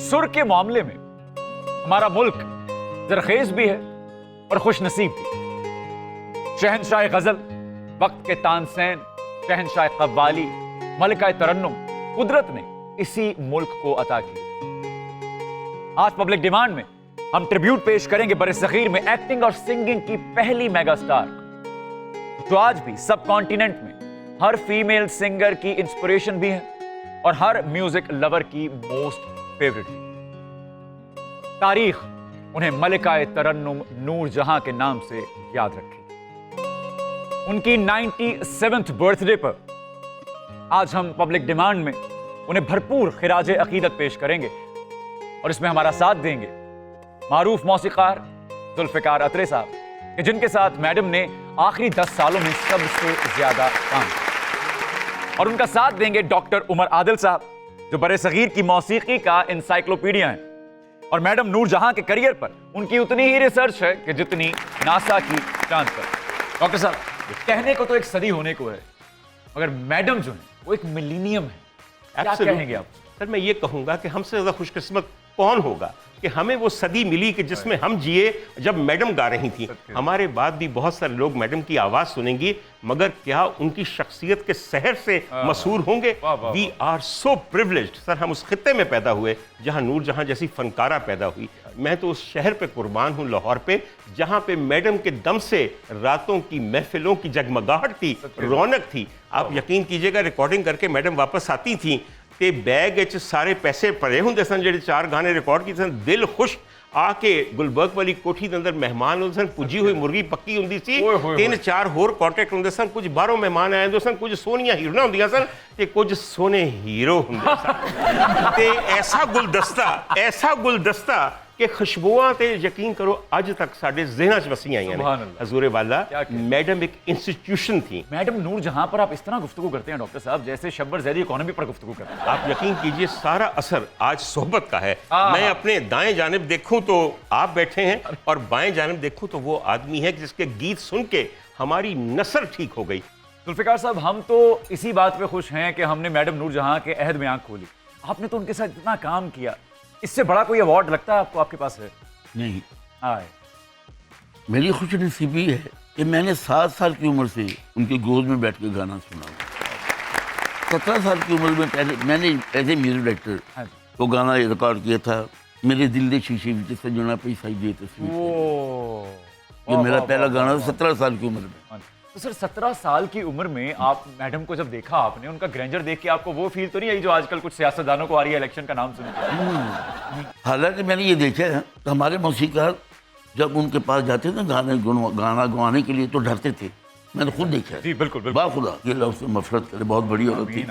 सुर के मामले में हमारा मुल्क जरखेज भी है और खुशनसीब भी। शहनशाह गजल, वक्त के तानसेन, शहनशाह कव्वाली, मलिका तरन्नुम कुदरत ने इसी मुल्क को अता की। आज पब्लिक डिमांड में हम ट्रिब्यूट पेश करेंगे बरसगीर में एक्टिंग और सिंगिंग की पहली मेगा स्टार, जो आज भी सब कॉन्टिनेंट में हर फीमेल सिंगर की इंस्पिरेशन भी है और हर म्यूजिक लवर की मोस्ट फेवरेट भी। तारीख उन्हें मलिका तरन्नुम नूर जहां के नाम से याद रखेगी। उनकी 97th बर्थडे पर आज हम पब्लिक डिमांड में उन्हें भरपूर खिराज अकीदत पेश करेंगे और इसमें हमारा साथ देंगे मारूफ मौसीकार जुल्फिकार अतरे साहब, कि जिनके साथ मैडम ने आखिरी 10 सालों में सबसे ज्यादा काम किया। और उनका साथ देंगे डॉक्टर उमर आदिल साहब, जो बरसगीर की मौसीकी का इंसाइक्लोपीडिया है और मैडम नूर जहां के करियर पर उनकी उतनी ही रिसर्च है कि जितनी नासा की चांद पर। डॉक्टर साहब, कहने को तो एक सदी होने को है, मगर मैडम जो है वो एक मिलीनियम है। क्या कहेंगे आप? सर, मैं ये कहूंगा कि हमसे ज्यादा खुशकिस्मत कौन होगा कि हमें वो सदी मिली कि जिसमें हम जिए जब मैडम गा रही थी। हमारे बाद भी बहुत सारे लोग मैडम की आवाज सुनेंगे, मगर क्या उनकी शख्सियत के सहर से मशहूर होंगे? We are so privileged. Sir, हम उस खित्ते में पैदा हुए जहां नूर जहां जैसी फनकारा पैदा हुई। मैं तो उस शहर पे कुर्बान हूं, लाहौर पे, जहां पे मैडम के दम से रातों की महफिलों की जगमगाहट थी, रौनक थी। आप यकीन कीजिएगा, रिकॉर्डिंग करके मैडम वापस आती थी ते बैग च सारे पैसे पड़े होंगे सन, जो 4 गाने रिकॉर्ड किए सन। दिल खुश आके गुलबर्ग वाली कोठी के अंदर मेहमान होंगे सन, पुजी हुई मुर्गी पक्की होंगी सी, 3-4 होर कॉन्ट्रैक्ट होंगे सन, कुछ बाहरों मेहमान आए होंगे सन, कुछ सोनिया हीरोइनां होंदियां सन ते कुछ सोने हीरो होंगे सन। ते ऐसा गुलदस्ता कि खुशबुआं ते यकीन करो अज तक साडे ज़हनां च वसीयां आईयां ने। हजूरे वाला मैडम एक इंस्टीट्यूशन थी। मैडम नूर जहां पर आप इस तरह गुफ्तगू करते हैं डॉक्टर साहब, जैसे शब्बर ज़ैदी इकोनॉमी पर गुफ्तगू करते हैं। आप यकीन कीजिए, सारा असर आज सोहबत का है। मैं अपने दाएं जानिब देखूं तो आप बैठे हैं, और बाएं जानिब देखूं तो वो आदमी है जिसके गीत सुन के हमारी नस्ल ठीक हो गई। जुल्फिकार साहब, हम तो इसी बात पे खुश हैं कि हमने मैडम नूर जहां के अहद में आंख खोली। आपने तो उनके साथ इतना काम किया, इससे बड़ा कोई अवार्ड लगता है आपको आपके पास है? नहीं। आए। मेरी खुशनसीबी है कि मैंने 7 साल की उम्र से उनकी गोद में बैठ के गाना सुना। 17 साल की उम्र में पहले मैंने एज ए म्यूजिक डायरेक्टर वो गाना रिकॉर्ड किया था, मेरे दिल दे शीशे विच सजना पई साई दे तस्वीर। ये मेरा पहला गाना था 17 साल की उम्र में। तो सर, 17 साल की उम्र में आप मैडम को जब देखा, आपने उनका ग्रैंडर देख के आपको वो फील तो नहीं आई जो आजकल कुछ सियासतदानों को आ रही है इलेक्शन का नाम सुनकर? हालांकि मैंने ये देखा है तो हमारे मौसीकार जब उनके पास जाते थे गाना गवाने के लिए तो डरते थे। मैंने खुद देखा है। जी बिल्कुल बिल्कुल। बाखुदा ये लफ्ज़ मफरत करे, बहुत बड़ी औरत थी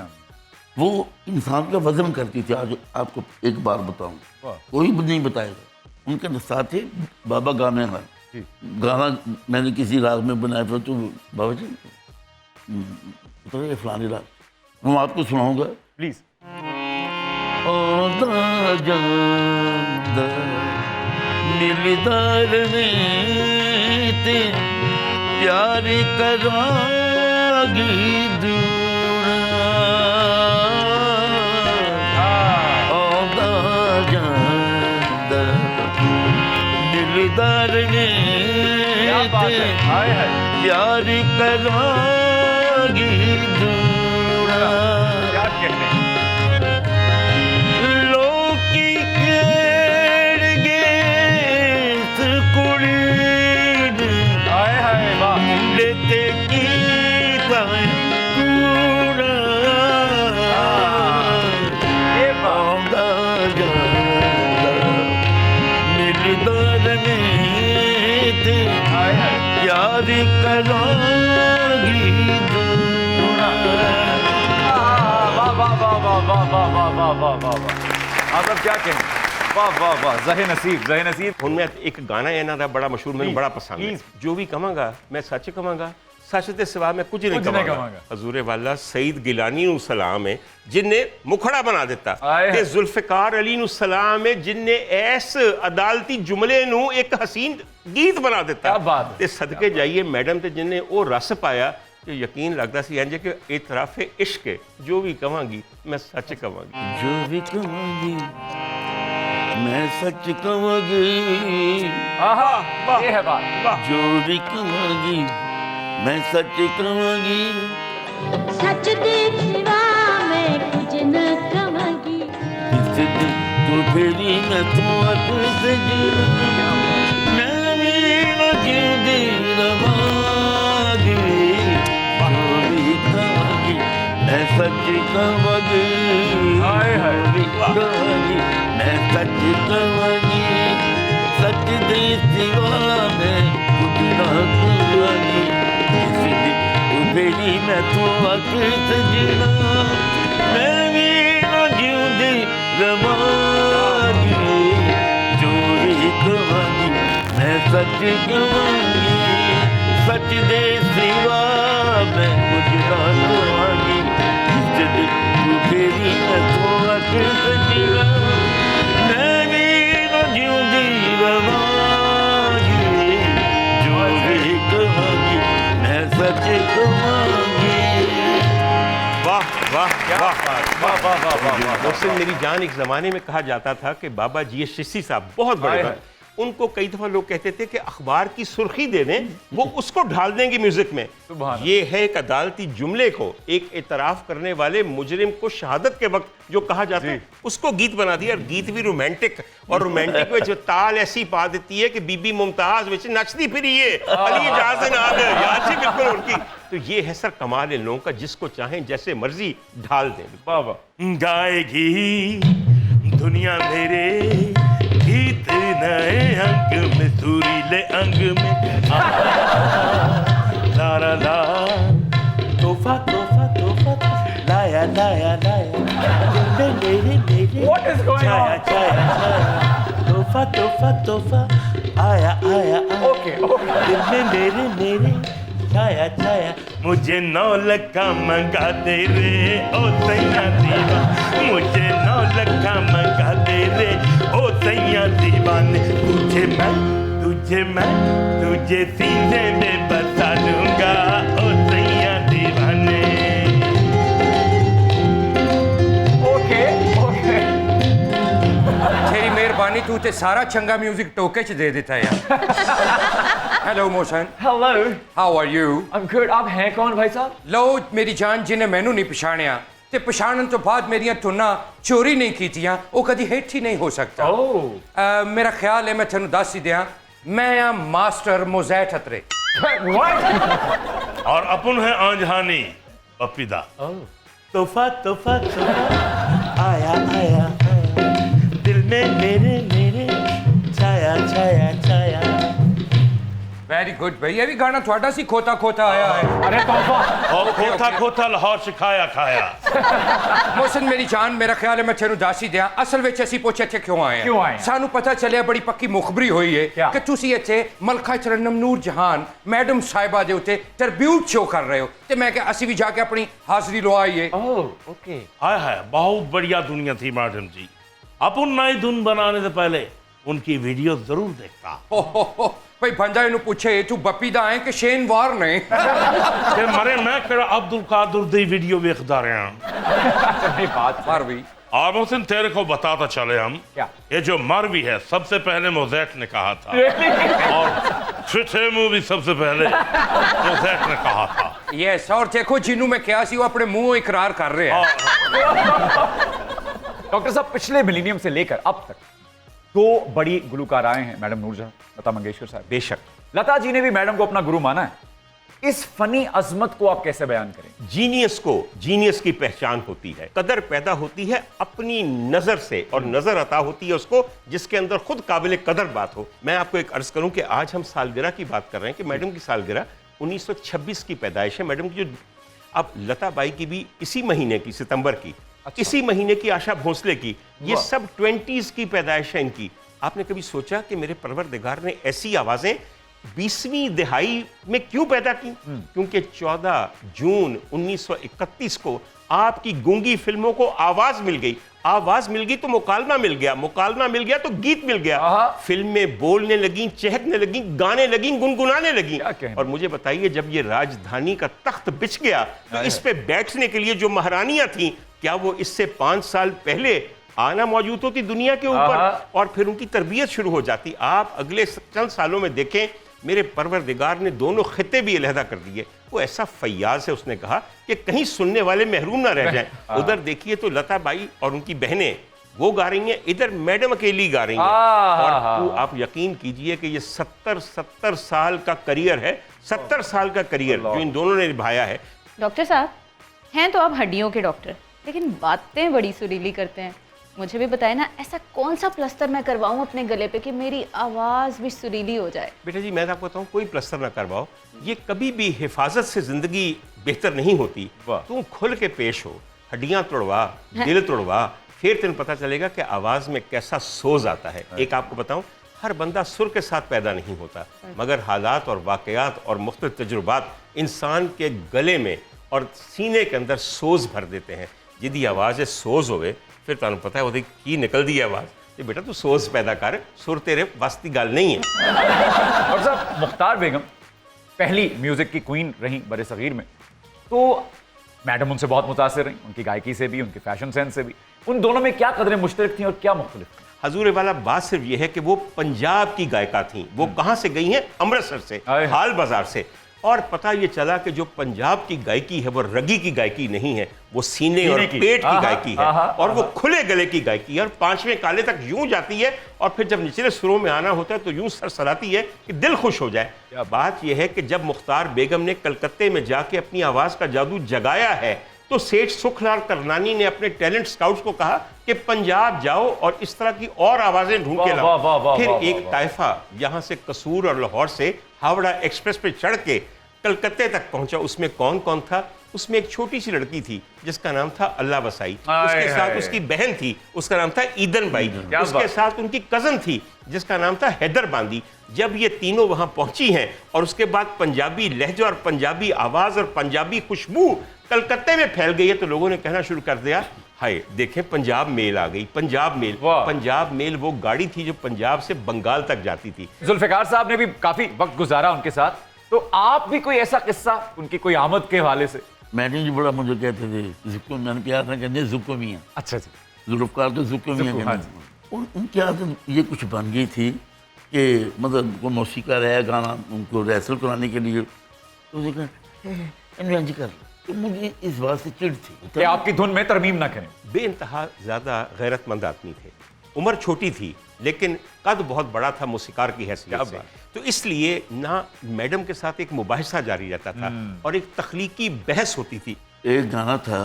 वो, इंसान का वजन करती थी। आज आपको एक बार बताऊं, कोई भी नहीं बताएगा। उनके साथ थे बाबा गाने हैं, गाना मैंने किसी राग में बनाया था, तो बाबा जी तो ये फलानी राग मैं आपको सुनाऊंगा प्लीज। मिलदार ने ते प्यार करागी दूरा दिलदार ने प्यार करागी दूरा। क्या कहने? लोकी केड़गे कुड़ी मुंडे ते कीता कूड़ा आंदा जांदा मिलदार ने ते प्यार करागी दूरा। वाह वाह वाह वाह वाह वाह वाह वाह वाह वाह वाह। आप अब क्या कहें? वाह वाह वाह, ज़हे नसीब ज़हे नसीब। ਹੁਣ ਮੈਂ ਇੱਕ ਗਾਣਾ ਇਹਨਾਂ ਦਾ ਬੜਾ ਮਸ਼ਹੂਰ, ਮੈਨੂੰ ਬੜਾ ਪਸੰਦ ਹੈ। ਜੋ ਵੀ ਕਵਾਂਗਾ ਮੈਂ ਸੱਚ ਕਵਾਂਗਾ, सच के सिवा मैं कुछ नहीं कहांगा। हजूरे वाला सईद गिलानी नू सलाम है जिन्ने मुखड़ा बना दिता, ते जुल्फिकार अली नू सलाम है जिन्ने ऐस अदालती जुमले नू एक हसीन गीत बना दिता। ते सदके जाइए मैडम ते जिन्ने वो रस पाया कि यकीन लगता सी इंज कि इतराफे इश्क है। जो भी कहांगी मैं सच कहांगी, जो भी कहांगी मैं सच कहूँगी, आहा, ये है बात। जो भी कहूँगी मैं सच कहूँगी। सच दे सिवा मैं कुछ न कहूँगी। इस दिन तो फेरी मैं तो अकल से जीऊँ, मैं भी न जिंदगी रवांगी। जो भी कहूँगी मैं सच कहूँगी, हाय हाय। जो भी कहूँगी मैं सच कहूँगी। सच दे सिवा मैं कुछ न कहूँगी। इस दिन तो फेरी मैं तो अकल से जीऊँ, मैं भी न जिंदगी रवांगी। जो भी कहूँगी मैं सच कहूँगी। सच दे सिवा मैं कुछ ना कहूँगी। इस दिन तू फेरी मैं तो अकल से जीऊँ, मैं भी न जिंदगी रवांगी। जो भी कहूँगी मैं सच कहूँगी। वाह वाह क्या वाह बात, वाह वाह वाह वाह वाह। मोहसिन मेरी जान, एक ज़माने में कहा जाता था कि बाबा जी शिशी साहब बहुत बड़े हाय हैं, उनको कई दफ़ा लोग कहते थे कि अखबार की सुर्खी दे दें, वो उसको ढाल देंगे म्यूजिक में। सुभान ये है एक अदालती जुमले को, एक एतराफ़ करने वाले मुजरिम को शहादत के वक्त जो कहा जाता है, उसको गीत बना दिया। और गीत भी रोमांटिक, और रोमांटिक में जो ताल ऐसी पा देती है कि बीबी मुमताज विच नचती फिरी है अली जहाज नाल, याद से बिल्कुल उनकी। तो ये है सर कमाल इन लोगों का, जिसको चाहें जैसे मर्जी ढाल दें। वाह वाह। गाएगी दुनिया मेरे गीत नए अंग में, सुरीले अंग में। ला ला ला, तोहफा तोहफा तोहफा लाया लाया लाया, मेरे मेरे What is going Chhaya on? छाया छाया, तोहफा तोहफा तोहफा आया आया आया। Okay okay. दिल में मेरे मेरे छाया छाया, मुझे 9 लाख मंगा दे रे ओ सैया दीवा, मुझे 9 लाख मंगा दे रे ओ सैया दीवाने। तुझे मैं तुझे सीने में बसा लूंगा ओ सैया दीवाने। Okay okay. तेरी मेहरबानी, तू ते सारा चंगा म्यूजिक टोके च दे देता है यार। Hello Mohsin, hello, how are you? I am good. आप हैं कौन भाई साहब? लो मेरी जान, जिन्हें मैनू नहीं पछाणिया ते पछाणन तो बाद मेरियां धुना चोरी नहीं कीतियां, वो कदी हिट ही नहीं हो सकता। मेरा ख्याल है मैं तेनू दस ही दियां, मैं आ मास्टर मोज़ैट अतरे। What? और अपन है आंजहानी पपीदा। तोहफा तोहफा तोहफा आया आया आया, दिल में मेरे मेरे छाया छाया छाया। वेरी गुड भाई, ये भी गाना थोड़ा सी खोता खोता आया है। अरे तोहफा। और खोता खोता लाहौर सिखाया खाया। मोहसिन मेरी जान, मेरा ख्याल है मैं तेनू दस ही दियां, असल विच असीं पुੱਛ ਇੱਥੇ क्यों आए हैं? क्यों आए हैं? सानू पता चलिया बड़ी पक्की मुखबरी हुई है क्या? कि तुसी ਇੱਥੇ मलका तरन्नुम नूर जहान मैडम साहिबा दे उत्ते ट्रिब्यूट शो कर रहे हो, ते मैं क्या असीं भी जाके अपनी हाजिरी लवाईए। Oh okay. हाय हाय, बहुत बढ़िया दुनिया थी मैडम जी। अपन नई धुन बनाने से पहले उनकी वीडियो जरूर देखता। भाई बंदा इन्हू पूछे तू बप्पी दा है कि शेन वार ने? कि मरे मैं केड़ा अब्दुल कादिर दी वीडियो देखता रहा। नहीं बात मार भी और मोहसिन तेरे को बताता चले हम, क्या? ये जो मरवी है सबसे पहले मोज़ैट ने कहा था, और शिशेमू भी सबसे पहले मोज़ैट ने कहा था। यस, और देखो जिन्नू मैं क्या सी वो अपने मुंह इकरार कर रहे हैं। डॉक्टर साहब, पिछले मिलीनियम से लेकर अब तक 2 बड़ी गुलकार आए हैं, मैडम नूरजहां, लता मंगेशकर साहब। बेशक लता जी ने भी मैडम को अपना गुरु माना है। इस फनी अजमत को आप कैसे बयान करें? जीनियस की पहचान होती है, कदर पैदा होती है अपनी नजर से, और नजर अता होती है उसको जिसके अंदर खुद काबिल कदर बात हो। मैं आपको एक अर्ज करूं कि आज हम सालगिरह की बात कर रहे हैं कि मैडम की सालगिरह 1926 की पैदाइश है। मैडम की जो, अब लता बाई की भी इसी महीने की, सितंबर की, इसी महीने की आशा भोसले की, ये सब 20s की पैदाइश है इनकी। आपने कभी सोचा कि मेरे परवरदिगार ने ऐसी आवाजें 20वीं दिहाई में क्यों पैदा की? क्योंकि 14 जून 1931 को आपकी गूंगी फिल्मों को आवाज मिल गई। आवाज मिल गई तो मुकालमा मिल गया, मुकालमा मिल गया तो गीत मिल गया। फिल्में बोलने लगी, चहकने लगी, गाने लगी, गुनगुनाने लगी। और मुझे बताइए, जब ये राजधानी का तख्त बिछ गया तो इस पे बैठने के लिए जो महारानियां थीं, क्या वो इससे 5 साल पहले आना मौजूद होती दुनिया के ऊपर और फिर उनकी तरबियत शुरू हो जाती। आप अगले चंद सालों में देखें, मेरे परवरदिगार ने दोनों खिते भी अलहदा कर दिए। वो ऐसा फैयाज है, उसने कहा कि कहीं सुनने वाले महरूम ना रह जाएं। उधर देखिए तो लता बाई और उनकी बहनें वो गा रही हैं, इधर मैडम अकेली गा रही हैं। और वो आप यकीन कीजिए कि ये 70 साल का करियर है, 70 साल का करियर जो इन दोनों ने निभाया है। डॉक्टर साहब हैं तो आप हड्डियों के डॉक्टर, लेकिन बातें बड़ी सुरीली करते हैं। मुझे भी बताए ना, ऐसा कौन सा प्लस्तर मैं करवाऊं अपने गले पे कि मेरी आवाज़ भी सुरीली हो जाए। बेटा जी, मैं आपको बताऊं, कोई प्लस्तर ना करवाओ, ये कभी भी हिफाजत से जिंदगी बेहतर नहीं होती। तुम खुल के पेश हो, हड्डियां तोड़वा, दिल तोड़वा, फिर तुम्हें पता चलेगा कि आवाज़ में कैसा सोज आता है। एक आपको बताऊं, हर बंदा सुर के साथ पैदा नहीं होता, मगर हालात और वाक़यात और मुख्तलिफ तजुर्बात इंसान के गले में और सीने के अंदर सोज भर देते हैं। जिदी आवाज़ सोज होवे, फिर तुम पता है वो की निकल दी आवाज़, तो बेटा तू सोज पैदा कर, सुर तेरे वास्ती गल नहीं है। और साहब, मुख्तार बेगम पहली म्यूजिक की क्वीन रही बड़े सगीर में, तो मैडम उनसे बहुत मुतासिर रही, उनकी गायकी से भी, उनके फैशन सेंस से भी। उन दोनों में क्या कदरें मुश्तरक थी और क्या मुख्तलिफ थी? हजूर वाला बात सिर्फ यह है कि वो पंजाब की गायिका थी। वो कहाँ से गई हैं? अमृतसर से, हाल बाजार से। और पता ये चला कि जो पंजाब की गायकी है वो रगी की गायकी नहीं है, वो सीने और पेट की गायकी है, और वो खुले गले की गायकी है, और पांचवें काले तक यूं जाती है, और फिर जब निचले सुरों में आना होता है तो यूं सरसराती है कि दिल खुश हो जाए। बात यह है कि जब मुख्तार बेगम ने कलकत्ते में जाके अपनी आवाज का जादू जगाया है, तो सेठ सुखलाल करनानी ने अपने टैलेंट स्काउट्स को कहा कि पंजाब जाओ और इस तरह की और आवाजें ढूंढ के लाओ। फिर एक ताइफा यहां से कसूर और लाहौर से हावड़ा एक्सप्रेस पे चढ़ के कलकत्ते तक पहुंचा। उसमें कौन कौन था? उसमें एक छोटी सी लड़की थी जिसका नाम था अल्लाह वसाई, उसके साथ उसकी बहन थी, उसका नाम था ईदन बाई, उसके साथ उनकी कजन थी जिसका नाम था हैदर बांदी। जब ये तीनों वहां पहुंची हैं और उसके बाद पंजाबी लहजा और पंजाबी आवाज और पंजाबी खुशबू कलकत्ते में फैल गई है, तो लोगों ने कहना शुरू कर दिया, हाय देखें पंजाब मेल आ गई। पंजाब मेल, पंजाब मेल वो गाड़ी थी जो पंजाब से बंगाल तक जाती थी। जुल्फिकार साहब ने भी काफी वक्त गुजारा उनके साथ, तो आप भी कोई ऐसा किस्सा उनकी कोई आमद के हवाले से? मैंने जो बड़ा मुझे कहते थे जुक्को, मैंने प्यार से कहते जुक्को मियाँ। अच्छा अच्छा, जुल्फकार तो जुक्को मियाँ कहते। उनकी आदत ये कुछ बन गई थी कि मतलब कोई मौसीकार है, गाना उनको रेसल कराने के लिए, तो उसे कहा कर, तो मुझे इस बात से चिढ़ थी कि आपकी धुन में तरमीम ना करें। बेइंतहा ज़्यादा गैरतमंद आदमी थे, उम्र छोटी थी लेकिन कद बहुत बड़ा था मौसीकार की हैसियत से, तो इसलिए ना मैडम के साथ एक मुबाहिसा जारी रहता था और एक तख्लीकी बहस होती थी। एक गाना था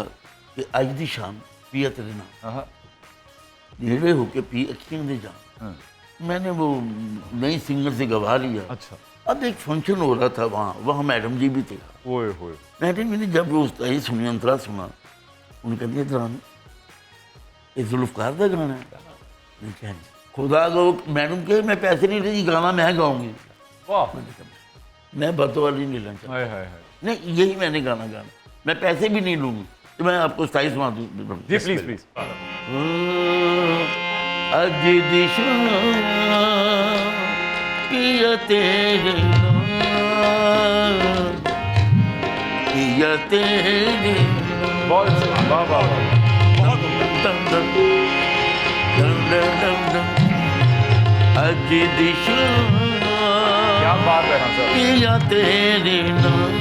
कि आज दी शाम पिया तेरे नाम, नेड़े होके पी अखियां दे जाम। मैंने वो नई सिंगर से गवा लिया। अच्छा। अब एक फंक्शन हो रहा था वहाँ मैडम जी भी थे। मैंने जब वो उसका सुनी अंतरा सुना, उन्होंने कह दिया ये जुल्फकार का गाना है। खुदा को मैडम के मैं पैसे नहीं लेती, गाना मैं गाऊंगी। मैं बतौर वाली नहीं लेना चाहता, नहीं यही मैंने गाना गाना, मैं पैसे भी नहीं लूंगी। तो मैं आपको 27 माह जी प्लीज प्लीज। अज दिशा पिया तेरे नाम, पिया तेरे बहुत अच्छा, वाह वाह अज दिशा क्या बात है सर। पिया तेरे नाम,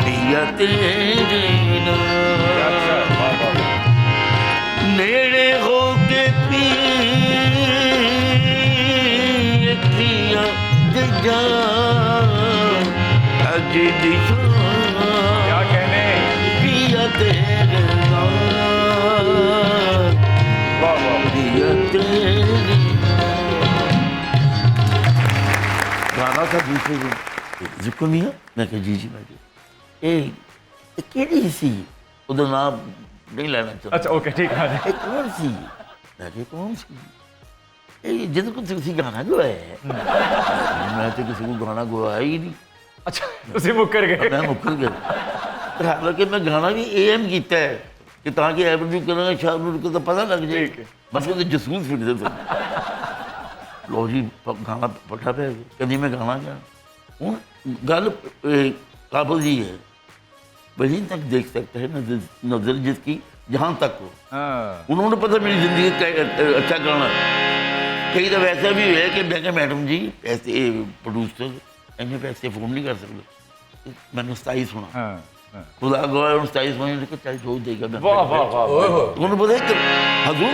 पिया तेरे नाम, नेड़े होके पी अखियां दे जा, अज दिशा क्या कहने, पिया तेरे नाम, पिया तेरे। गाना था दूसरे दिन जुक्को मियाँ, मैं कहा जी भाई केड़ी सी उधर नाम नहीं लेना चाहता। अच्छा ओके ठीक है। कौन सी? मैं कहा कौन सी? जिद को किसी गाना गवाया है। मैं तो किसी को गाना गवाया ही नहीं। अच्छा उसे मुकर गए? मैं मुकर गया। हालांकि मैं गाना भी एम किया है कि ताकि एवरेज करेंगे शायद को तो पता लग जाए, बस वो जसूस फिर दे। लो जी गाना पटा पे कभी मैं गाना गा हूँ। गल काबल जी है वहीं तक देख सकता है नजर जिसकी जहाँ तक हो। हाँ। उन्होंने पता मेरी जिंदगी का अच्छा करना। कई दफा ऐसा भी है कि मैं मैडम जी ऐसे प्रोड्यूसर इन्हें पैसे फोन नहीं कर सकते, मैंने 27 सुना। हाँ, हाँ। खुदा गवाह 27 महीने को 40 हो देगा। वाह वाह वाह वाह। उन्होंने पता है हजूर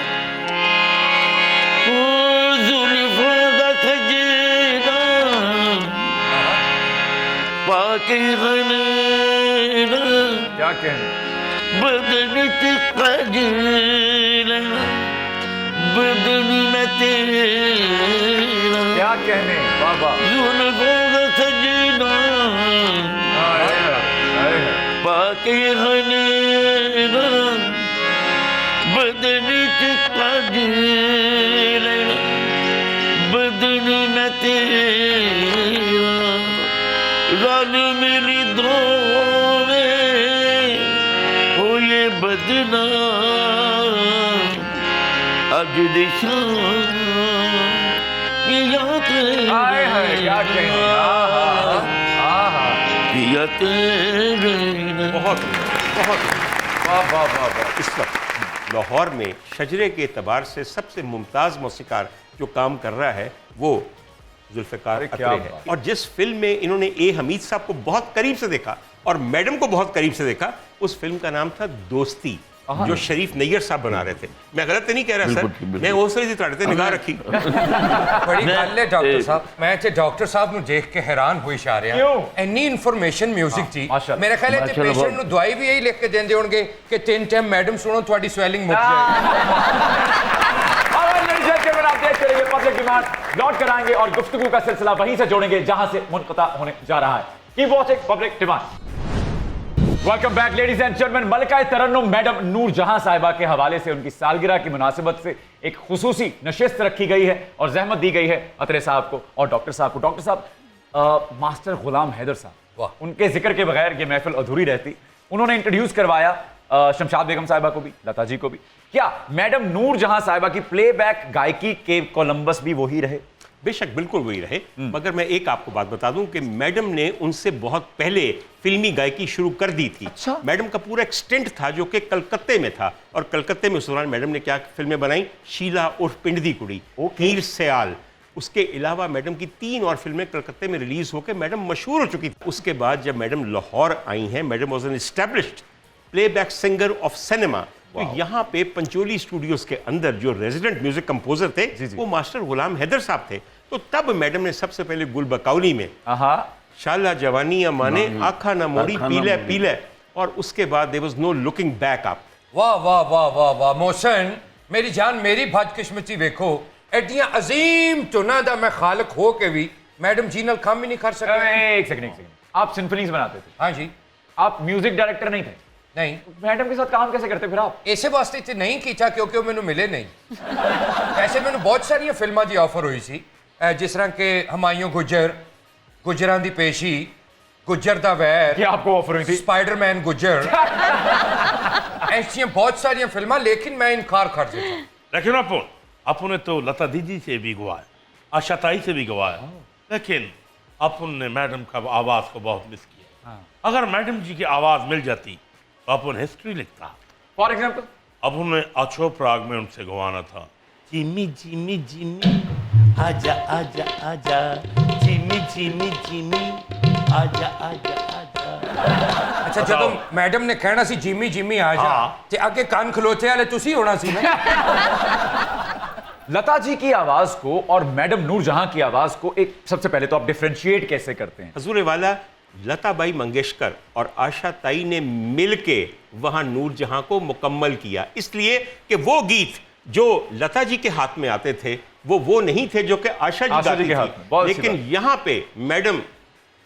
क्या कहने, बदन बदन में तेरा क्या कहने, वाह वाह। जुल्फों का सजना हाय, हाय, हाय। पाके हनेरा बदन बदन में तेरा रल मिली दो में हो ये बदना अज दिशा हाय हाय, क्या कहने, आहा, आहा। बहुत बहुत वाह वाह वाह वाह। इस वक्त लाहौर में शजरे के एतबार से सबसे मुमताज़ मौसीकार जो काम कर रहा है वो जुल्फ़िकार अरे अत्रे क्या है। बात। और जिस फिल्म में इन्होंने ए हमीद साहब को बहुत करीब से देखा और मैडम को बहुत करीब से देखा, उस फिल्म का नाम था दोस्ती, जो शरीफ नैयर साहब बना रहे थे। मैं गलत तो नहीं कह रहा बिल्कुल, सर, बिल्कुल। मैं उस तरह से निगाह रखी। बड़ी गल है डॉक्टर साहब, मैं ते डॉक्टर साहब ਨੂੰ ਦੇਖ ਕੇ ਹੈਰਾਨ ਹੋਈ ਜਾ ਰਿਹਾ। ਕਿਉਂ? ਇੰਨੀ ਇਨਫੋਰਮੇਸ਼ਨ 뮤직 ਦੀ। ਮਾਸ਼ਾਅੱਲਾ। ਮੇਰੇ ਖਿਆਲ ਹੈ ਤੇ ਮਾਸ਼ਾਅੱਲਾ, ਪੇਸ਼ੈਂਟ ਨੂੰ ਦਵਾਈ ਵੀ ਇਹੀ ਲਿਖ ਕੇ ਦਿੰਦੇ ਹੋਣਗੇ ਕਿ 3 ਟਾਈਮ ਮੈਡਮ ਸੁਣੋ ਤੁਹਾਡੀ ਸਵੈਲਿੰਗ ਮੁੱਕ ਜਾਏਗੀ। आप देखते रहिए पब्लिक डिमांड। लौट कर आएंगे और गुफ्तगू का सिलसिला वहीं से जोड़ेंगे जहां से मुनक़ता होने जा रहा है। Keep watching public demand. Welcome back ladies and gentleman. मलका तरन्नुम मैडम नूर जहां साहिबा के हवाले से उनकी सालगिरह की मुनासिबत से एक खुसूसी नशिस्त रखी गई है और जहमत दी गई है अतरे साहब को और डॉक्टर साहब को। डॉक्टर साहब, मास्टर गुलाम हैदर साहब, उनके जिक्र के बगैर ये महफिल अधूरी रहती। उन्होंने इंट्रोड्यूस करवाया शमशाद बेगम साहिबा को भी, लता जी को भी। क्या मैडम नूर जहां साहिबा की प्लेबैक गायकी के कोलंबस भी वही रहे? बेशक बिल्कुल वही रहे, मगर मैं एक आपको बात बता दूं कि मैडम ने उनसे बहुत पहले फिल्मी गायकी शुरू कर दी थी। अच्छा? मैडम का पूरा एक स्टेंट था जो कि कलकत्ते में था, और कलकत्ते में उस दौरान मैडम ने क्या फिल्में बनाई, शीला उर्फ पिंडदी कुड़ी, हीर सयाल। उसके अलावा मैडम की 3 और फिल्में कलकत्ते में रिलीज होकर मैडम मशहूर हो चुकी थी। उसके बाद जब मैडम लाहौर आई हैं, madam was an established playback singer of cinema. तो यहाँ पे पंचोली स्टूडियोज के अंदर जो रेजिडेंट म्यूजिक कंपोजर थे वो मास्टर गुलाम हैदर साहब थे। तो तब मैडम ने सबसे पहले गुल बकौली में शाला जवानी माने आखा ना मोड़ी पीले पीले, और उसके बाद there was no looking back up. वाह वाह वाह वाह वाह मोहसिन, मेरी जान मेरी बदकिस्मती देखो, एडियां अजीम टुना दा मैं खालक हो के भी मैडम जी नाल काम ही नहीं कर सके। एक सेकंड। आप सिम्फनीज बनाते थे? हाँ जी। आप म्यूजिक डायरेक्टर नहीं थे? नहीं। मैडम के साथ काम कैसे करते फिर आप? इसे वास्ते ते नहीं कीता क्योंकि वो मैनू मिले नहीं। ऐसे मैनू बहुत सारिया फिल्मां दी ऑफर हुई सी, जिस तरह के हमायूं गुजर, गुजरां दी पेशी, गुजर दा वैर, क्या आपको ऑफर हुई थी? स्पाइडरमैन गुजर, ऐसी बहुत सारिया फिल्मां, लेकिन मैं इनकार कर देता। लेकिन अपन ने तो लता दीदी से भी गवाया, आशा ताई से भी गवाया, लेकिन अपन ने मैडम का आवाज को बहुत मिस किया। अगर मैडम जी की आवाज मिल जाती तो अपन हिस्ट्री लिखता। फॉर एग्जाम्पल अपन ने अछो प्राग में उनसे गवाना था, जिमी जिमी जिमी आजा आजा आजा, जिमी जिमी जिमी आजा आजा आजा। अच्छा, जब मैडम ने कहना सी जिमी जिमी आजा, ते आगे कान खलोते वाले तुसी होना सी ना। लता जी की आवाज को और मैडम नूर जहां की आवाज को एक सबसे पहले तो आप डिफरेंशिएट कैसे करते हैं? हजूर वाला लता बाई मंगेशकर और आशा ताई ने मिलके वहां नूर जहां को मुकम्मल किया, इसलिए कि वो गीत जो लता जी के हाथ में आते थे वो नहीं थे जो कि आशा जी गाती थी। लेकिन यहाँ पे मैडम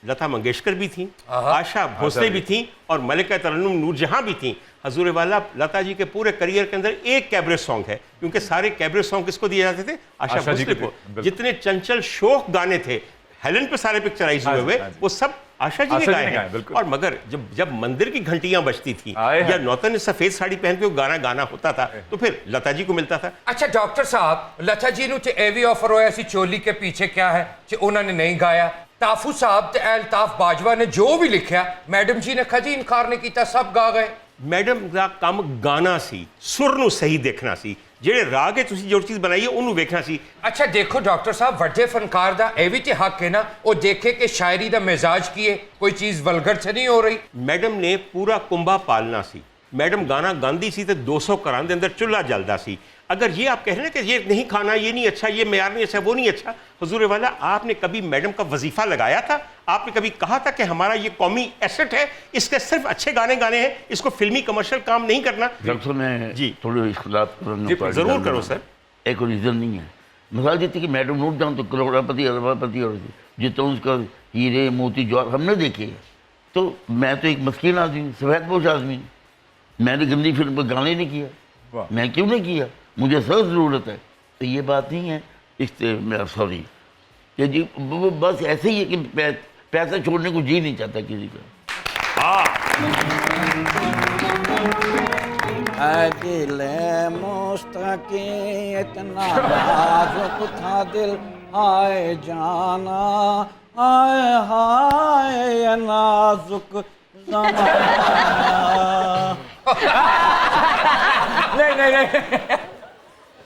लता मंगेशकर भी थी, आशा भोसले भी थी, और मलिका तरन्नुम नूर जहां भी थी। हजूर वाला लता जी के पूरे करियर के अंदर एक कैबरे सॉन्ग है, क्योंकि सारे कैबरे सॉन्ग किसको दिए जाते थे? आशा भोसले को। जितने चंचल शोक गाने थे हेलन पे सारे पिक्चराइज हुए हुए, वो सब आशा जी ने गाए हैं। और मगर जब मंदिर की घंटियां बजती थी या नौतन ने सफेद साड़ी पहन के वो गाना गाना होता था, तो फिर लता जी को मिलता था। अच्छा डॉक्टर साहब, लता जी नु ते ए भी ऑफर होया सी चोली के पीछे क्या है, जे उन्होंने नहीं गाया, ताफू साहब ते अल्ताफ बाजवा ने जो भी लिखा मैडम जी ने कदी इनकार नहीं किया, सब गा गए। मैडम का काम गाना सी, सुर ਨੂੰ सही देखना सी, ਜਿਹੜੇ ਰਾਗ ਹੈ ਤੁਸੀਂ ਜੋ ਚੀਜ਼ ਬਣਾਈ ਹੈ ਉਹਨੂੰ ਵੇਖਣਾ ਸੀ। अच्छा देखो डॉक्टर साहब, ਵੱਡੇ फनकार ਦਾ ਇਹ ਵੀ ਤੇ ਹੱਕ ਹੈ ਨਾ, ਉਹ ਦੇਖੇ ਕਿ ਸ਼ਾਇਰੀ ਦਾ ਮਿਜ਼ਾਜ ਕੀ ਹੈ, ਕੋਈ ਚੀਜ਼ ਵਲਗਰ ਤੇ ਨਹੀਂ ਹੋ ਰਹੀ। ਮੈਡਮ ਨੇ ਪੂਰਾ ਕੁੰਭਾ ਪਾਲਣਾ ਸੀ। मैडम गाना गांदी सी तो 200 घरां दे अंदर चुल्हा जलदा सी। अगर ये आप कह रहे हैं कि ये नहीं खाना, ये नहीं अच्छा, ये मेयार नहीं अच्छा, वो नहीं अच्छा, हुजूर वाला आपने कभी मैडम का वजीफा लगाया था? आपने कभी कहा था कि हमारा ये कौमी एसेट है, इसके सिर्फ अच्छे गाने गाने हैं, इसको फिल्मी कमर्शियल काम नहीं करना? डॉक्टर मैं जी थोड़े इख्तिलाफ करूंगा, जरूर करो सर। एक रीज़न नहीं है। मिसाल देती कि मैडम नूर जाऊँ तो करोड़पति अरबपति और जितना उसका हीरे मोती जवाहर हमने देखे, तो मैं तो एक मस्किन आदमी, सफ़ेदपोश आदमी, मैंने गंदी फिल्म पर गाने नहीं किया। मैं क्यों नहीं किया? मुझे सख्त ज़रूरत है। तो ये बात नहीं है इस सॉरी कि जी बस ऐसे ही है कि पैसा छोड़ने को जी नहीं चाहता किसी का। दिल मुस्तकी इतना नाजुक था दिल, हाय जाना हाय हाय नाजुक नहीं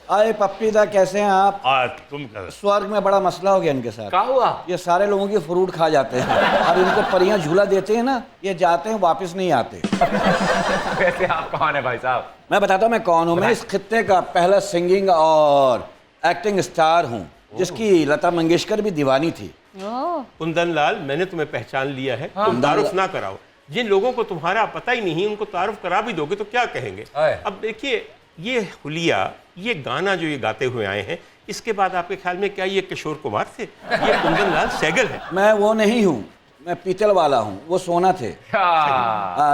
आए पप्पी दा, कैसे हैं आप? तुम कर स्वर्ग में बड़ा मसला हो गया इनके साथ। क्या हुआ? ये सारे लोगों की फ्रूट खा जाते हैं और इनको परियां झूला देते हैं ना, ये जाते हैं वापस नहीं आते। वैसे आप कौन है भाई साहब? मैं बताता हूँ मैं कौन हूँ। मैं इस खित्ते का पहला सिंगिंग और एक्टिंग स्टार हूँ, जिसकी लता मंगेशकर भी दीवानी थी। कुंदन लाल, मैंने तुम्हें पहचान लिया है। तुम तारुफ ना कराओ। जिन लोगों को तुम्हारा पता ही नहीं, उनको तारुफ करा भी दोगे तो क्या कहेंगे? अब देखिए, ये हुलिया, ये गाना जो ये गाते हुए आए हैं, इसके बाद आपके ख्याल में क्या ये किशोर कुमार थे? ये कुंदन लाल सहगल है। मैं वो नहीं हूँ, मैं पीतल वाला हूँ, वो सोना थे।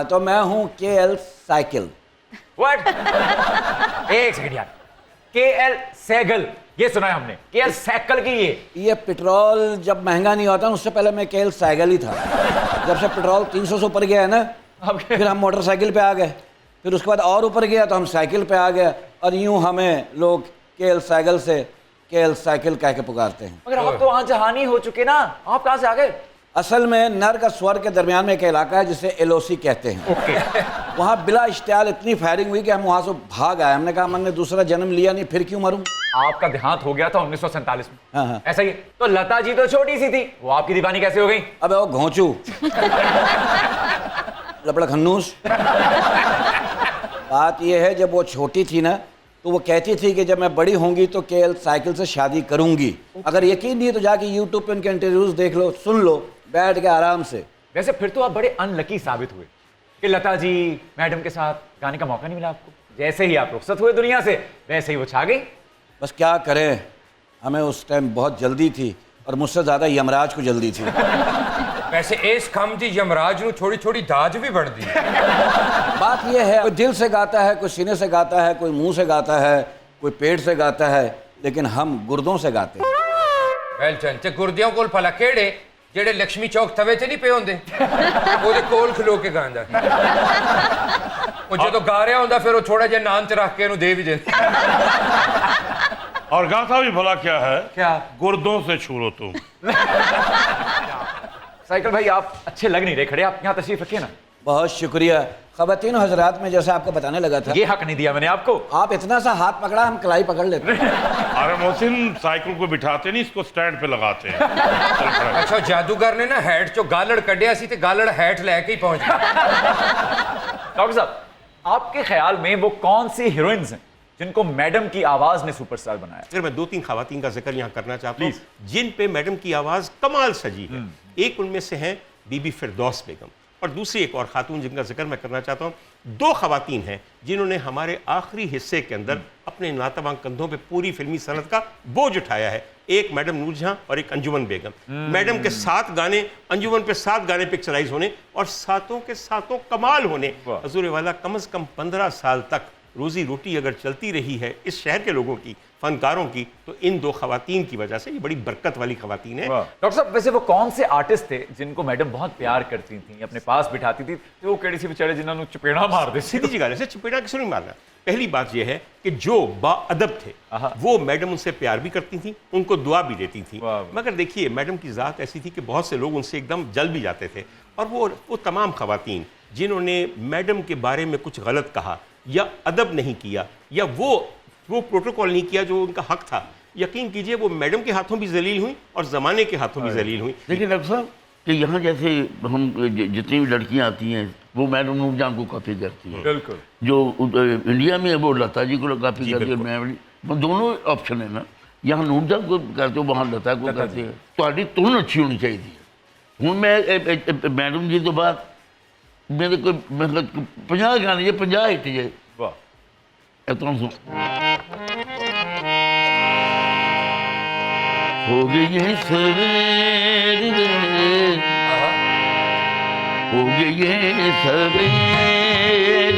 तो मैं हूँ KL साइकिल। व्हाट? एक सेकंड यार, KL सहगल ये सुना है हमने, KL साइकिल की ये पेट्रोल जब महंगा नहीं होता उससे पहले मैं KL साइकिल ही था। जब से पेट्रोल 300 से ऊपर गया है ना, फिर हम मोटरसाइकिल पे आ गए, फिर उसके बाद और ऊपर गया तो हम साइकिल पे आ गए, और यूं हमें लोग KL साइकिल से KL साइकिल कह के पुकारते हैं। मगर आप तो वहां जहानी हो चुके ना, आप कहां से आ गए? असल में नर का स्वर के दरमियान में एक इलाका है जिसे LOC कहते हैं। वहाँ बिला इश्तियाल इतनी फायरिंग हुई कि हम वहाँ से भाग आए। हमने कहा मैंने दूसरा जन्म लिया नहीं, फिर क्यों मरूं? आपका देहांत हो गया था 1947 में। हाँ। ऐसा ही तो लता जी तो छोटी सी थी, वो आपकी दीवानी कैसे हो गई? अबे वो घोंचू लपड़ा खन्नूस। बात यह है, जब वो छोटी थी ना तो वो कहती थी कि जब मैं बड़ी होंगी तो KL साइकिल से शादी करूंगी। अगर यकीन नहीं है तो जाके YouTube पे उनके इंटरव्यूज देख लो, सुन लो बैठ के आराम से। वैसे फिर तो आप बड़े अनलकी साबित हुए कि लता जी मैडम के साथ गाने का मौका नहीं मिला आपको। जैसे ही आप रुखसत हुए दुनिया से, वैसे ही वो छा गई। बस क्या करें, हमें उस टाइम बहुत जल्दी थी और मुझसे ज़्यादा यमराज को जल्दी थी। वैसे इस कम दी यमराज ਨੂੰ थोड़ी थोड़ी दाज भी बढ़ दी। बात यह है, कोई दिल से गाता है, कोई सीने से गाता है, कोई मुंह से गाता है, कोई पेट से गाता है, लेकिन हम गुर्दों से गाते हैं। वेलचन ते गुर्दियों कोल भला केड़े ਜਿਹੜੇ ਲక్ష్ਮੀ ਚੌਕ ਤਵੇ ਤੇ ਨਹੀਂ ਪਏ ਹੁੰਦੇ, ਉਹਦੇ ਕੋਲ ਖਲੋ ਕੇ ਗਾਉਂਦਾ। ਉਹ ਜਦੋਂ ਗਾ ਰਿਹਾ ਹੁੰਦਾ ਫਿਰ ਉਹ ਥੋੜਾ ਜਿਹਾ ਨਾਨ ਚ ਰੱਖ ਕੇ ਇਹਨੂੰ ਦੇ ਵੀ ਦਿੰਦਾ। और गाता भी भला क्या है? क्या? गुर्दों से छू लो तुम। साइकिल भाई आप अच्छे लग नहीं रहे, खड़े आप यहाँ तशरीफ रखिए ना। बहुत शुक्रिया। ख़वातीन हजरात, में जैसे आपको बताने लगा था, ये हक नहीं दिया मैंने आपको। आप इतना सा हाथ पकड़ा, हम कलाई पकड़ लेते हैं। अरे मोहसिन, साइकिल को बिठाते नहीं, इसको स्टैंड पे लगाते हैं। चल खड़ा हो। अच्छा, जादूगर ने ना हैट चो गालड़ कढ़िया सी ते गालड़ हैट लेके ही पहुंच गया। डॉक्टर साहब, आपके ख्याल में वो कौन सी हीरोइंस हैं जिनको मैडम की आवाज ने सुपरस्टार बनाया? फिर मैं 2-3 खवातीन का जिक्र यहाँ करना चाहता हूँ जिन पे मैडम की आवाज़ कमाल सजी है। एक उनमें से हैं बीबी फिरदौस बेगम, और दूसरी एक और खातून जिनका जिक्र मैं करना चाहता हूँ। 2 खवातीन हैं जिन्होंने हमारे आखिरी हिस्से के अंदर अपने नातवां कंधों पे पूरी फिल्मी सनत का बोझ उठाया है। एक मैडम नूरजहां और एक अंजुमन बेगम। मैडम के 7 गाने, अंजुमन पे 7 गाने पिक्चराइज होने और सातों के सातों कमाल होने। हजूर वाला कम से कम 15 साल तक रोजी रोटी अगर चलती रही है इस शहर के लोगों की, फनकारों की, तो इन 2 खवातीन की वजह से। ये बड़ी बरकत वाली खवातीन है। डॉक्टर साहब, वैसे वो कौन से आर्टिस्ट थे जिनको मैडम बहुत प्यार करती थी, अपने पास बिठाती थी? तो वो केड़ी सी बेचारे जिन्होंने चपेड़ा मार दे? सीधी सी गल है, चपेड़ा किसी नहीं मारना। पहली बात यह है कि जो बाअदब थे वो मैडम उनसे प्यार भी करती थी, उनको दुआ भी देती थी। मगर देखिए मैडम की ज़ात ऐसी थी कि बहुत से लोग उनसे एकदम जल भी जाते थे। और वो तमाम खवातीन जिन्होंने मैडम के बारे में कुछ गलत कहा या अदब नहीं किया या वो प्रोटोकॉल नहीं किया जो उनका हक था, यकीन कीजिए वो मैडम के हाथों भी जलील हुई और ज़माने के हाथों भी जलील हुई। लेकिन डॉक्टर साहब कि यहाँ जैसे हम जितनी भी लड़कियाँ आती हैं वो मैडम नूरजहां को कॉपी करती हैं। बिल्कुल। जो इंडिया में है वो लता जी को कॉपी करती है, मैं दोनों ऑप्शन है ना। यहाँ नूरजहां को करते हो, वहाँ लता को करते हैं। तो तुन अच्छी होनी चाहिए। हूँ मैं मैडम जी तो बात मेरे को मतलब 50 गाने जे 50 हिट जे इतना हो गई सवेर हो गई सवेर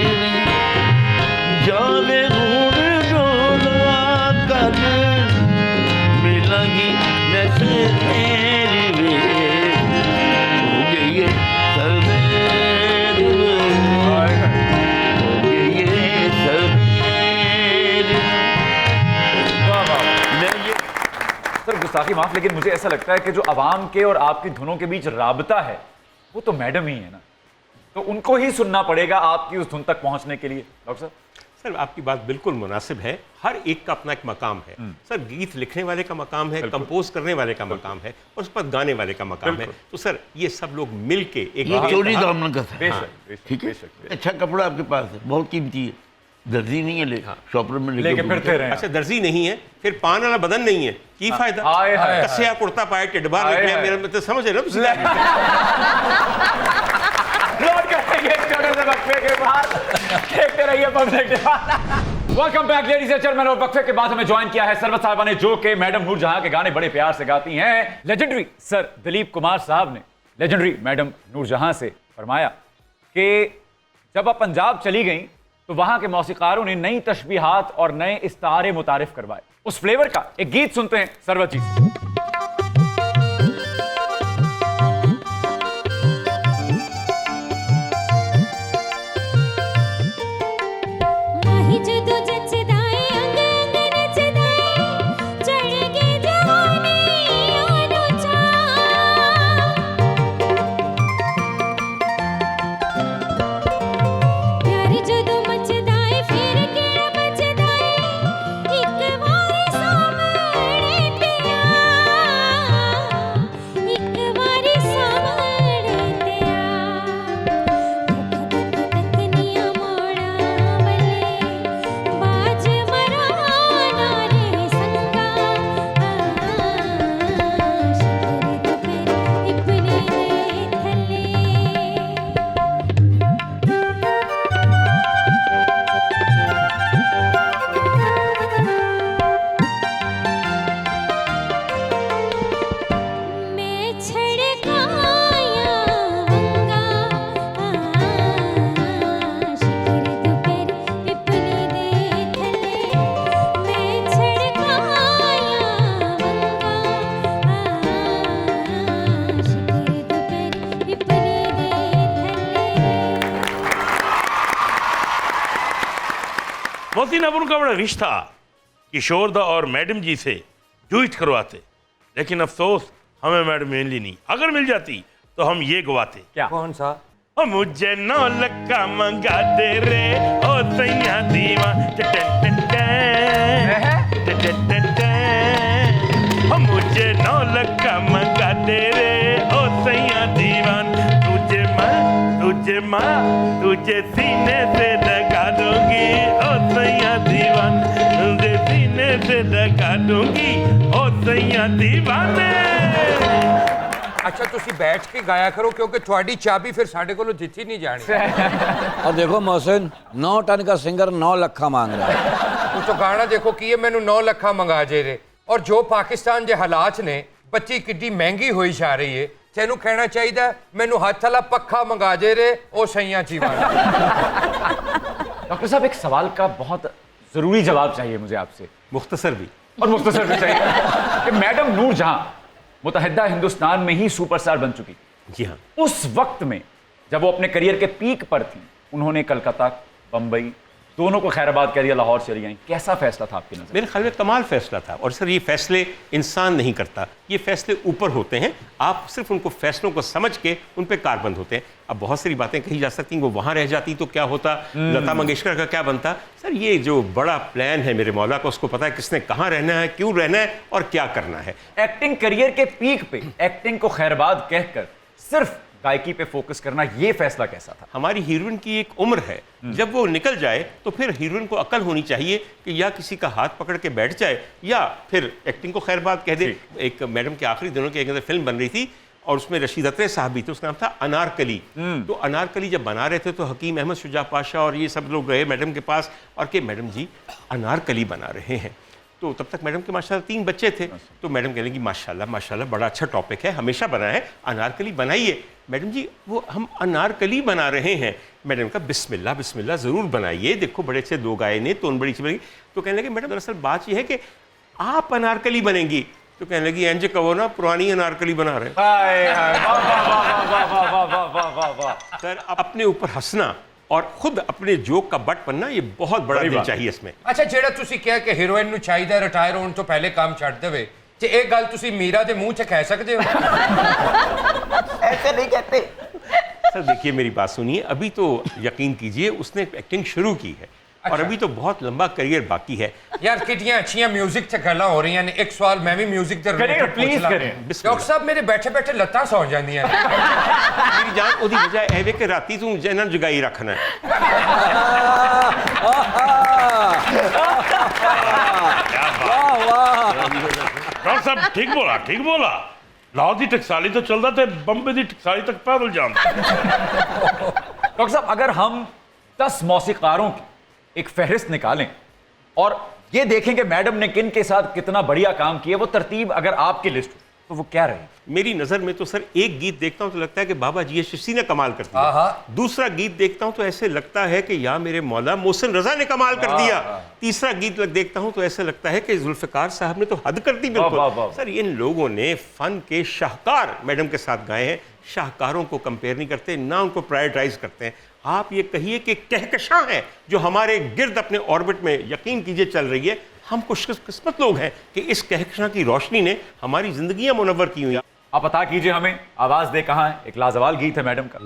जावे घूम डोला कर मिलांगी मैं सवेर हो गई सवेर हो गई सवेर। सर गुस्ताखी माफ, लेकिन मुझे ऐसा लगता है कि जो आवाम के और आपकी धुनों के बीच राबता है वो तो मैडम ही है ना, तो उनको ही सुनना पड़ेगा आपकी उस धुन तक पहुंचने के लिए। डॉक्टर साहब, सर आपकी बात बिल्कुल मुनासिब है। हर एक का अपना एक मकाम है। सर गीत लिखने वाले का मकाम है, कंपोज करने वाले का मकाम है और उस पर गाने वाले का मकाम है। तो सर ये सब लोग मिल के एक चोरी दामन का था। बेशक, ठीक है, अच्छा कपड़ा आपके पास है, बहुत कीमती है, दर्जी नहीं है, ले शॉपर में लेके फिरते रहे। अच्छा दर्जी नहीं है, फिर पान वाला बदन नहीं है, की फायदा? कसिया कुर्ता पाए टिड्डबार निकले, मेरा मतलब समझ रहे ना welcome back ladies and gentleman. और वक्फे के बाद हमें ज्वाइन किया है सरवत साहिबा ने, जो कि मैडम नूरजहां के गाने बड़े प्यार से गाती हैं। लेजेंडरी सर दिलीप कुमार साहब ने लेजेंडरी मैडम नूरजहां से फरमाया कि जब आप पंजाब चली गई तो वहां के मौसीकारों ने नई तशबीहात और नए इस्तारे मुतारिफ करवाए। उस फ्लेवर का एक गीत सुनते हैं सरवत जी से। मोहसिन अब उनका बड़ा रिश्ता किशोर दा और मैडम जी से ट्वीट करवाते, लेकिन अफसोस हमें मैडम मिली नहीं। अगर मिल जाती तो हम ये गवाते। क्या? कौन सा? मुझे 9 लक्का मंगा दे रे ओ सैया दीवा मुझे 9 लक्का मंगा दे रे ओ सैया दीवान, तुझे सीने से लगा दूंगी ओ सैया दीवान, तुझे सीने से लगा दूंगी ओ सैया दीवाने। अच्छा तुसी बैठ के गाया करो क्योंकि थोड़ी चाबी फिर साढ़े को जिथी नहीं जानी। और देखो मोहसिन 9 टन का सिंगर 9 लखा मांग रहा है। तू तो गाना देखो कि ये मैनू 9 लखा मंगा जे रे, और जो पाकिस्तान के हालात ने बच्ची किड्डी महंगी होई जा रही है, तेनू कहना चाहिए मैनू हाथ वाला पक्खा मंगा जे रे ओ सैया जीवन। डॉक्टर साहब, एक सवाल का बहुत जरूरी जवाब चाहिए मुझे आपसे, मुख्तसर भी। और मुख्तसर भी चाहिए कि मैडम नूर जहां मुतहदा हिंदुस्तान में ही सुपरस्टार बन चुकी, जी हाँ। उस वक्त में जब वो अपने करियर के पीक पर थी, उन्होंने कलकत्ता, बंबई दोनों को खैराबाद कह दिया, लाहौर चली आई। कैसा फैसला था आपकी नजर? मेरे ख्याल में कमाल फैसला था। और सर, ये फैसले इंसान नहीं करता, ये फैसले ऊपर होते हैं। आप सिर्फ उनको फैसलों को समझ के उन पे कारबंद होते हैं। अब बहुत सारी बातें कही जा सकती हैं, वो वहाँ रह जाती तो क्या होता, लता मंगेशकर का क्या बनता। सर, ये जो बड़ा प्लान है मेरे मौला का, उसको पता है किसने कहाँ रहना है, क्यों रहना है और क्या करना है। एक्टिंग करियर के पीक पे एक्टिंग को खैरबाद कहकर सिर्फ गायकी पे फोकस करना, ये फैसला कैसा था? हमारी हीरोइन की एक उम्र है, जब वो निकल जाए तो फिर हीरोइन को अकल होनी चाहिए कि या किसी का हाथ पकड़ के बैठ जाए या फिर एक्टिंग को खैरबाद कह दे। एक मैडम के आखिरी दिनों की एक फिल्म बन रही थी और उसमें रशीद अत्रे साहब भी थे, उसका नाम था अनारकली। तो अनारकली जब बना रहे थे तो हकीम अहमद शुजा पाशा और ये सब लोग गए मैडम के पास और कि मैडम जी अनारकली बना रहे हैं। तो तब तक मैडम के माशाल्लाह 3 बच्चे थे। तो मैडम कहने की माशाल्लाह माशाल्लाह बड़ा अच्छा टॉपिक है, हमेशा बना है, अनारकली बनाइए। मैडम जी वो हम अनारकली बना रहे हैं। मैडम का बिस्मिल्लाह बिस्मिल्लाह ज़रूर बनाइए, देखो बड़े अच्छे लोग आए ने, तो बड़ी अच्छी बनेगी। तो कहने लगे मैडम दरअसल बात यह है कि आप अनारकली बनेंगी। तो कहने लगी एंज कहो ना, पुरानी अनारकली बना रहे हैं। सर, अपने ऊपर हंसना और खुद अपने जोक का बट बनना, ये बहुत बड़ा दिल चाहिए इसमें। ਅੱਛਾ, ਜਿਹੜਾ ਤੁਸੀਂ ਕਿਹਾ ਕਿ ਹੀਰੋਇਨ ਨੂੰ ਚਾਹੀਦਾ ਰਿਟਾਇਰ ਹੋਣ ਤੋਂ ਪਹਿਲੇ ਕੰਮ ਛੱਡ ਦੇਵੇ, ਤੇ ਇਹ ਗੱਲ ਤੁਸੀਂ ਮੀਰਾ ਦੇ ਮੂੰਹ 'ਚ ਕਹਿ ਸਕਦੇ ਹੋ? ऐसे नहीं कहते। सर देखिए, मेरी बात सुनिए, अभी तो यकीन कीजिए उसने एक्टिंग शुरू की है और अभी तो बहुत लंबा करियर बाकी है। यार कितनियां अच्छियां म्यूजिक से गल्लां हो रही हैं। एक सवाल मैं भी म्यूजिक से रिलेटेड प्लीज पूछ करें। डॉक्टर साहब, मेरे बैठे बैठे लत्तां सौ जांदियां ने। मेरी जान ओदी वजह है कि राती तू जैना जगाई रखना है। डॉक्टर साहब ठीक बोला, ठीक बोला। लाहौर दी टकसाली तो चलता थे, बम्बे दी टकसाली तक पैदल जाना। डॉक्टर साहब, अगर हम 10 मौसीकारों की एक फहरिस्त निकालें और ये देखें कि मैडम ने किन के साथ कितना बढ़िया काम किया, वो तरतीब अगर आपकी लिस्ट हो तो वो क्या रही? मेरी नजर में तो सर एक गीत देखता हूं तो लगता है कि बाबा जी शिशी ने कमाल कर दिया। दूसरा गीत देखता हूं तो ऐसे लगता है कि या मेरे मौला मोहसिन रजा ने कमाल कर दिया। तीसरा गीत देखता हूं तो ऐसे लगता है कि जुल्फिकार साहब ने तो हद कर दी बिल्कुल। सर, इन लोगों ने फन के शाहकार मैडम के साथ गाए हैं। शाहकारों को कंपेयर नहीं करते, ना उनको प्रायोरिटाइज करते हैं। आप ये कहिए कि कहकशां है जो हमारे गिर्द अपने ऑर्बिट में, यकीन कीजिए, चल रही है। हम खुशकिस्मत लोग हैं कि इस कहकशां की रोशनी ने हमारी जिंदगियां मुनव्वर की हुई। आप बता कीजिए हमें, आवाज दे कहां है? एक लाजवाल गीत है मैडम का।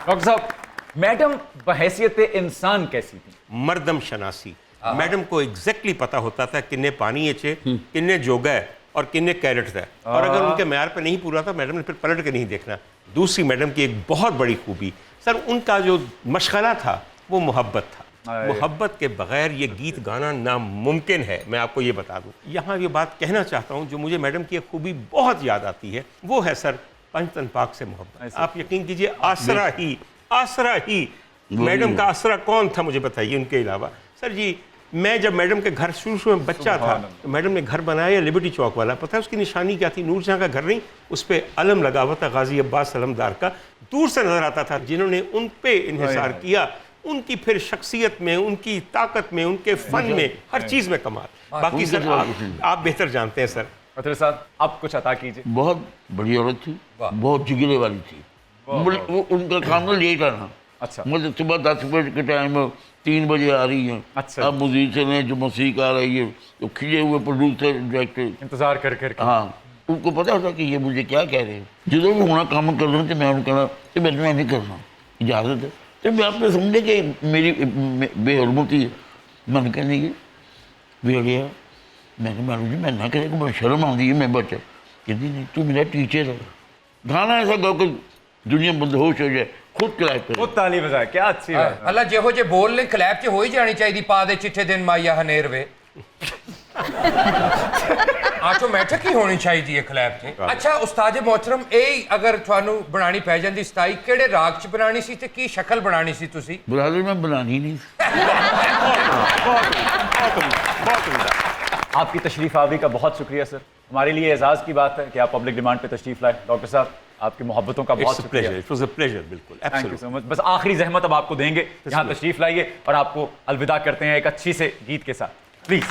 डॉक्टर साहब, मैडम बहैसियत इंसान कैसी थी? मर्दम शनासी। मैडम को एग्जैक्टली पता होता था किन्ने पानी अच्छे, किन्ने जोगा है और किन्ने कैरेट है, और अगर उनके म्यार पे नहीं पूरा था मैडम ने फिर पलट के नहीं देखना। दूसरी मैडम की एक बहुत बड़ी खूबी सर, उनका जो मशगला था वो मोहब्बत था। मोहब्बत के बगैर ये गीत गाना नामुमकिन है, मैं आपको ये बता दूं। यहाँ ये बात कहना चाहता हूँ, जो मुझे मैडम की एक खूबी बहुत याद आती है वो है सर पंचतन पाक से मोहब्बत। आप यकीन कीजिए, आसरा ही मैडम का आसरा कौन था मुझे बताइए उनके अलावा। सर जी, मैं जब मैडम के घर शुरू में बच्चा था तो मैडम ने घर बनाया लिबर्टी चौक वाला। पता है उसकी निशानी क्या थी? नूरजहां का घर नहीं, उस पर अलम लगा हुआ था गाजी अब्बास सलमदार का, दूर से नजर आता था। जिन्होंने उन पे इन्हिसार किया, उनकी फिर शख्सियत में, उनकी ताकत में, उनके फन में, हर चीज में कमाल। बाकी सर आप बेहतर जानते हैं सर। अतर साहब, आप कुछ अता कीजिए। बहुत बड़ी औरत थी, बहुत जिगरे वाली थी। वो उनका काम था लेट आना। अच्छा। मतलब सुबह 10 बजे के टाइम 3 बजे आ रही हैं। अच्छा। अब म्यूजिशियन है जो मौसीक आ रही है, तो खिले हुए प्रोड्यूसर डायरेक्टर इंतजार कर कर हाँ, उनको पता होता कि ये मुझे क्या कह रहे हैं। जो भी होना काम कर रहे थे, मैं उनको कहना कि मैं नहीं करना, इजाज़त है। तो मैं आपने समझे कि मेरी बेहरमती है। मैंने कहने की भेड़िया, मैंने मैडम जी मैं ना करेगा, मैं शर्म आती है, मैं बच्चा कहती नहीं तू मेरा टीचर है। गाना ऐसा गाओ कि दुनिया बदहोश हो जाए, खुद क्लैप करे। खुद ताली बजाए, क्या अच्छी बात है। अल्लाह ਜਿਹੋ ਜੇ ਬੋਲ ਲੈ ਕਲੈਪ 'ਚ ਹੋ ਹੀ ਜਾਣੀ ਚਾਹੀਦੀ। ਪਾ ਦੇ ਚਿੱਠੇ ਦਿਨ ਮਾਇਆ ਹਨੇਰ ਵੇ। ਆਟੋਮੈਟਿਕ ਹੀ ਹੋਣੀ ਚਾਹੀਦੀ ਹੈ ਕਲੈਪ 'ਚ। ਅੱਛਾ ਉਸਤਾਦ मोहतरम, ਇਹ ਅਗਰ ਤੁਹਾਨੂੰ ਬਣਾਣੀ ਪੈ ਜਾਂਦੀ ਸਤਾਈ, ਕਿਹੜੇ ਰਾਗ 'ਚ ਬਣਾਣੀ ਸੀ ਤੇ ਕੀ ਸ਼ਕਲ ਬਣਾਣੀ ਸੀ ਤੁਸੀਂ? ब्रदर मैं बनानी नहीं। आपकी तशरीफ आवरी का बहुत शुक्रिया सर। हमारे लिए एजाज़ की बात है कि आप पब्लिक डिमांड पे तशरीफ लाए। डॉक्टर साहब, आपकी मोहब्बतों का बहुत शुक्रिया। इट वाज अ प्लेजर, बिल्कुल, थैंक यू सो मच। बस आखिरी जहमत अब आपको देंगे, यहाँ तशरीफ लाइए और आपको अलविदा करते हैं एक अच्छी से गीत के साथ। प्लीज।